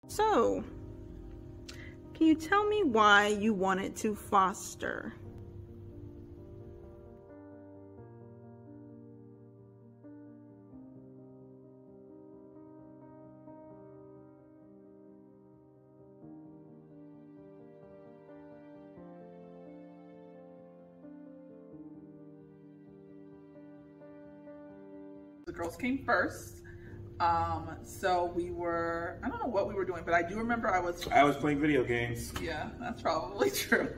So, can you tell me why you wanted to foster? The girls came first. So we were, I don't know what we were doing, but I do remember I was playing video games. Yeah, that's probably true.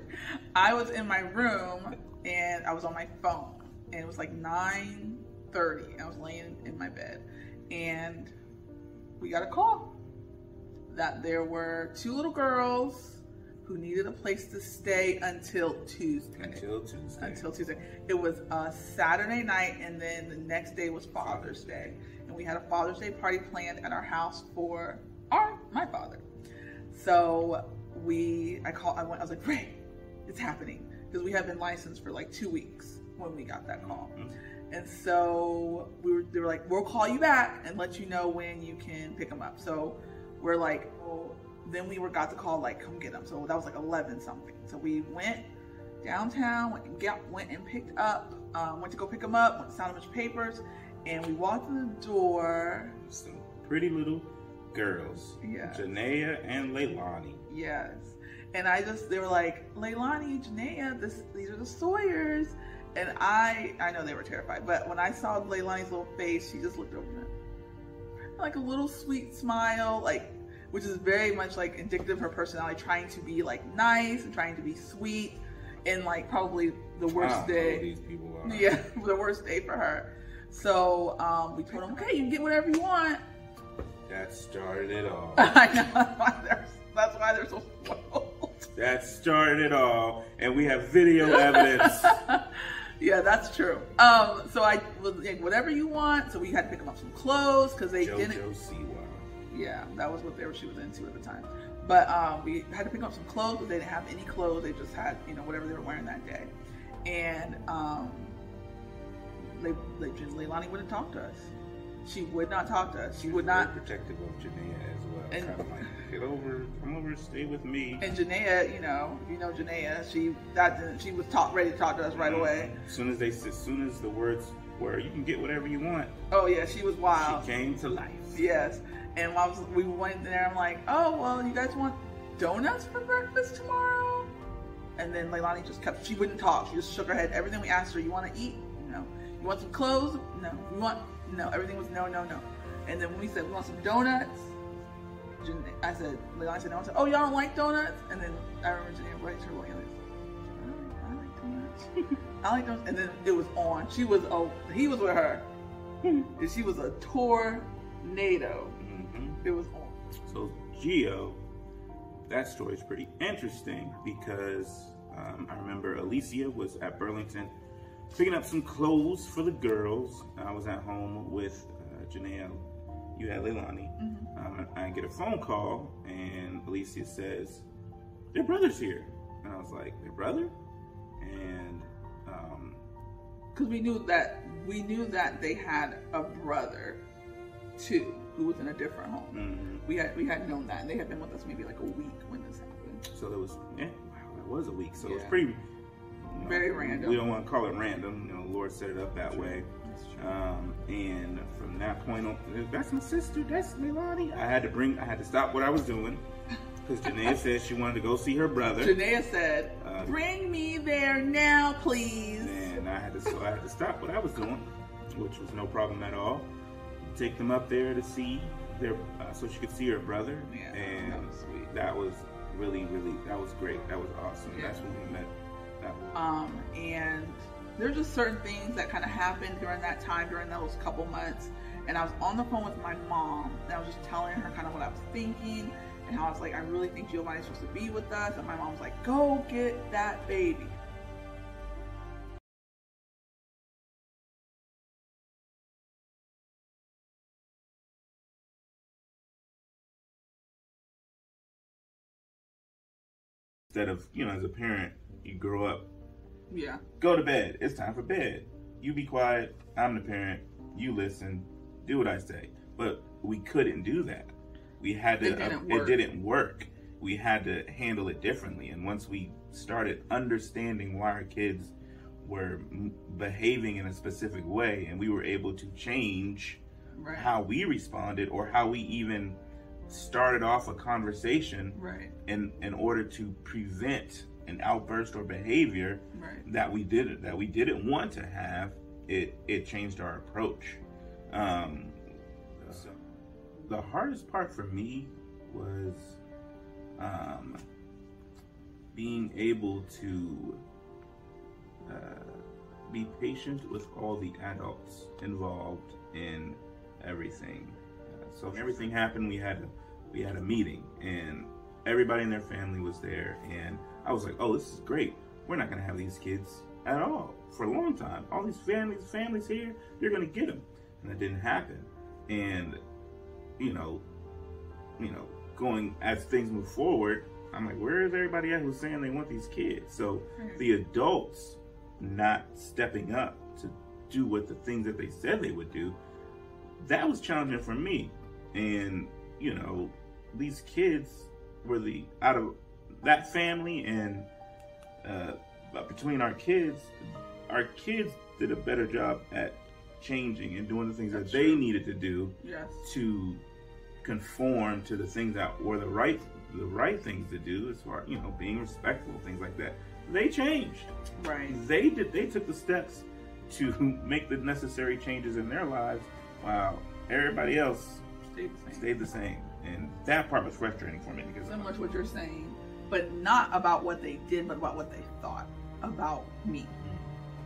I was in my room and I was on my phone, and it was like 9:30 and I was laying in my bed, and we got a call that there were two little girls who needed a place to stay until Tuesday. Until Tuesday. It was a Saturday night, and then the next day was Father's Day. And we had a Father's Day party planned at our house for my father. So I was like, Ray, it's happening. Because we had been licensed for like 2 weeks when we got that call. Mm-hmm. And so they were like, we'll call you back and let you know when you can pick them up. So we're like, oh, then we got the call like, come get them. So that was like 11 something. So we went downtown, went and picked up, went to go pick them up, went to sign a bunch of papers, and we walked in the door. Some pretty little girls. Yeah. Janaea and Leilani. Yes. And they were like, Leilani, Janaea, these are the Sawyers. And I know they were terrified, but when I saw Leilani's little face, she just looked over me like a little sweet smile, like, which is very much like indicative of her personality, trying to be like nice and trying to be sweet, and like probably the worst day. These people are. Yeah, the worst day for her. So we told them, okay, you can get whatever you want. That started it all. I know, that's why they're so spoiled. That started it all, and we have video evidence. Yeah, that's true. So I was like, whatever you want. So we had to pick them up some clothes because they didn't. Siwa. Yeah, that was what she was into at the time. But we had to pick up some clothes because they didn't have any clothes. They just had, whatever they were wearing that day. And Leilani wouldn't talk to us. She would not talk to us. She would not. Very protective of Janaea as well. And kind of like, come over, stay with me. And Janaea, Janaea, she was ready to talk to us right away. As soon as the words were, you can get whatever you want. Oh yeah, she was wild. She came to life. Yes. And we went there, I'm like, oh, well, you guys want donuts for breakfast tomorrow? And then Leilani she wouldn't talk. She just shook her head. Everything we asked her, you want to eat? No. You want some clothes? No. No. Everything was no, no, no. And then when we said, we want some donuts, Leilani said no. I said, oh, y'all don't like donuts? And then I remember Janaea right to her looking I like donuts. I like donuts. And then it was on. He was with her. And she was a tornado. It was on. So Gio, that story is pretty interesting because I remember Alicia was at Burlington picking up some clothes for the girls. I was at home with Janaea. You had Leilani. I get a phone call and Alicia says, their brother's here. And I was like, their brother? And because we knew that they had a brother too, who was in a different home. Mm-hmm. We had known that, and they had been with us maybe like a week when this happened. So there was that was a week. So it was pretty very random. We don't want to call it random. The Lord set it up that way. That's true. And from that point on, that's my sister. That's Leilani. I had to stop what I was doing because Janaea said she wanted to go see her brother. Janaea said, "Bring me there now, please." And I had to stop what I was doing, which was no problem at all. Take them up there to see so she could see her brother. Yeah, and that was sweet. That was really, really, that was great. That was awesome. Yeah. That's when we met. And there's just certain things that kind of happened during that time, during those couple months. And I was on the phone with my mom, and I was just telling her kind of what I was thinking, and how I was like, I really think Giovanni's supposed to be with us. And my mom was like, go get that baby. Instead of, as a parent, you grow up. Yeah. Go to bed. It's time for bed. You be quiet. I'm the parent. You listen. Do what I say. But we couldn't do that. We had to. It didn't work. We had to handle it differently. And once we started understanding why our kids were behaving in a specific way, and we were able to change how we responded or how we even started off a conversation in order to prevent an outburst or behavior that we didn't want to have, it changed our approach. So the hardest part for me was being able to be patient with all the adults involved in everything. So everything happened, we had a meeting, and everybody in their family was there, and I was like, oh, this is great. We're not going to have these kids at all for a long time. All these families here, you're going to get them. And that didn't happen. And, going as things move forward, I'm like, where is everybody at who's saying they want these kids? So the adults not stepping up to do what the things that they said they would do, that was challenging for me. And, these kids were out of that family, and between our kids did a better job at changing and doing the things that they needed to do to conform to the things that were the right things to do, as far being respectful, things like that. They changed. They took the steps to make the necessary changes in their lives, while everybody else stayed the same. And that part was frustrating for me, because similar to what you're saying, but not about what they did, but about what they thought about me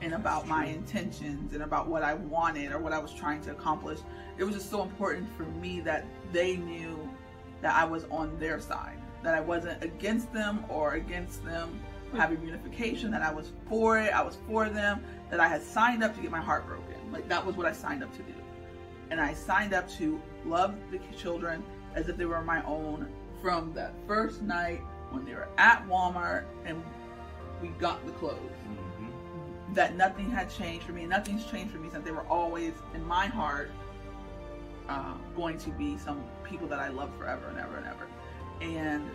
and about my intentions and about what I wanted or what I was trying to accomplish. It was just so important for me that they knew that I was on their side, that I wasn't against them or against them having unification, that I was for it, I was for them, that I had signed up to get my heart broken. Like, that was what I signed up to do. And I signed up to love the children as if they were my own from that first night when they were at Walmart and we got the clothes. That nothing had changed for me. Nothing's changed for me since. They were always, in my heart, going to be some people that I love forever and ever and ever. And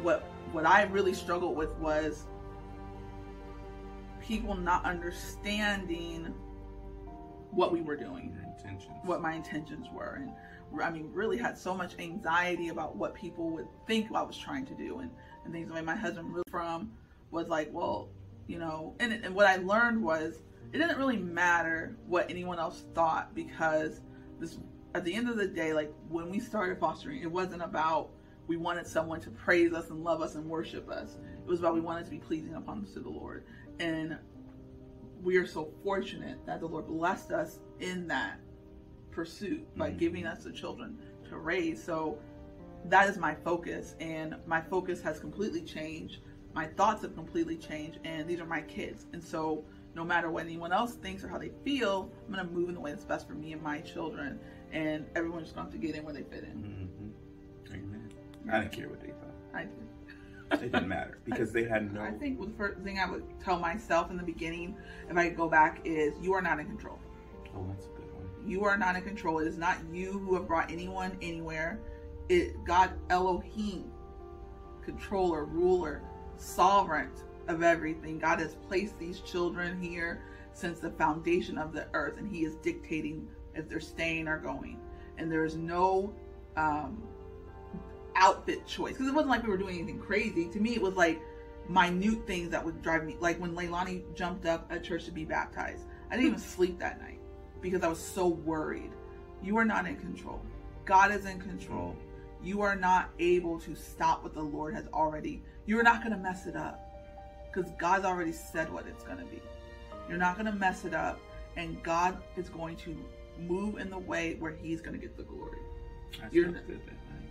what I really struggled with was people not understanding what we were doing, what my intentions were. And I mean, really had so much anxiety about what people would think I was trying to do, and things like my husband really was like, well, and what I learned was it didn't really matter what anyone else thought, because at the end of the day, like when we started fostering, it wasn't about we wanted someone to praise us and love us and worship us. It was about we wanted to be pleasing upon us to the Lord. And we are so fortunate that the Lord blessed us in that pursuit by giving us the children to raise. So that is my focus, and my focus has completely changed. My thoughts have completely changed, and these are my kids. And so no matter what anyone else thinks or how they feel, I'm going to move in the way that's best for me and my children, and everyone's just going to have to get in where they fit in. Amen. I didn't care what they thought. I did. It didn't matter, because they had no... I think the first thing I would tell myself in the beginning, if I could go back, is you are not in control. Oh, that's a good one. You are not in control. It is not you who have brought anyone anywhere. God, Elohim, controller, ruler, sovereign of everything. God has placed these children here since the foundation of the earth, and He is dictating if they're staying or going. And there is no outfit choice, because it wasn't like we were doing anything crazy. To me, it was like minute things that would drive me, like when Leilani jumped up at church to be baptized. I didn't even sleep that night because I was so worried. You are not in control. God is in control. You are not able to stop what the Lord has already. You're not going to mess it up, because God's already said what it's going to be. You're not going to mess it up, and God is going to move in the way where He's going to get the glory.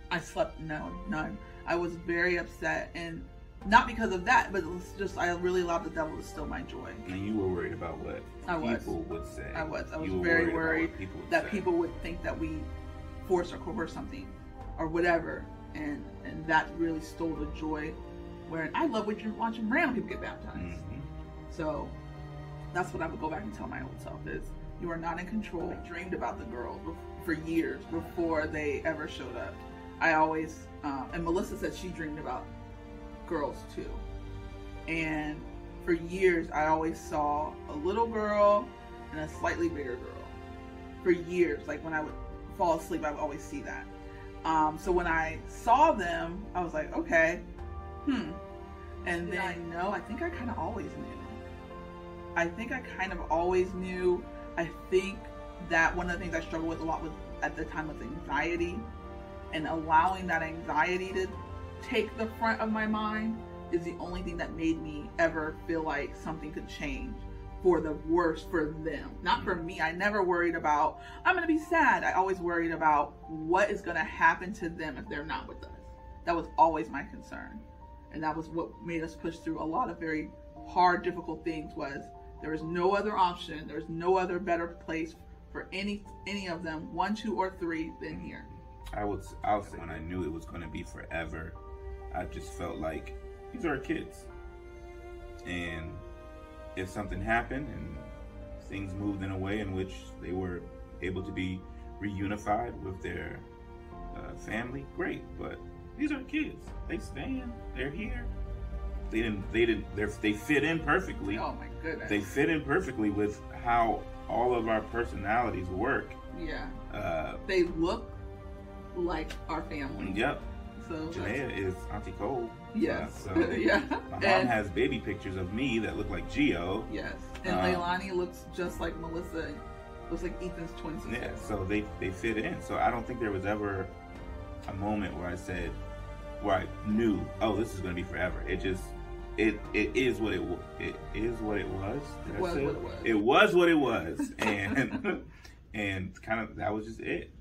I slept none. I was very upset, and not because of that, but it was just I really allowed the devil to steal my joy. And you were worried about what people would say. I was very worried that people would think that we forced or coerced something or whatever, and that really stole the joy. Where I love watching random people get baptized. So that's what I would go back and tell my old self is, you are not in control. I dreamed about the girls for years before they ever showed up. I always, and Melissa said she dreamed about girls too. And for years, I always saw a little girl and a slightly bigger girl. For years, like when I would fall asleep, I would always see that. So when I saw them, I was like, okay, And then I think I kind of always knew. I think that one of the things I struggled with a lot at the time was anxiety, and allowing that anxiety to take the front of my mind is the only thing that made me ever feel like something could change for the worse for them, not for me. I never worried about, I'm going to be sad. I always worried about what is going to happen to them if they're not with us. That was always my concern. And that was what made us push through a lot of very hard, difficult things. Was there was no other option. There was no other better place for any of them, 1, 2, or 3, than here. I'll say when I knew it was going to be forever, I just felt like these are our kids. And if something happened and things moved in a way in which they were able to be reunified with their family, great. But these are kids. They stand. They're here. They fit in perfectly. Oh my goodness. They fit in perfectly with how all of our personalities work. Yeah. They look like our family. Yep. So Janaea is Auntie Cole. Yes. So yeah. My mom has baby pictures of me that look like Gio. Yes. And Leilani looks just like Melissa. Looks like Ethan's twin sister. Yeah. So they fit in. So I don't think there was ever a moment where I knew, oh, this is going to be forever. It is what it was. It is what it was. It was what it was. It was what it was. And kind of that was just it.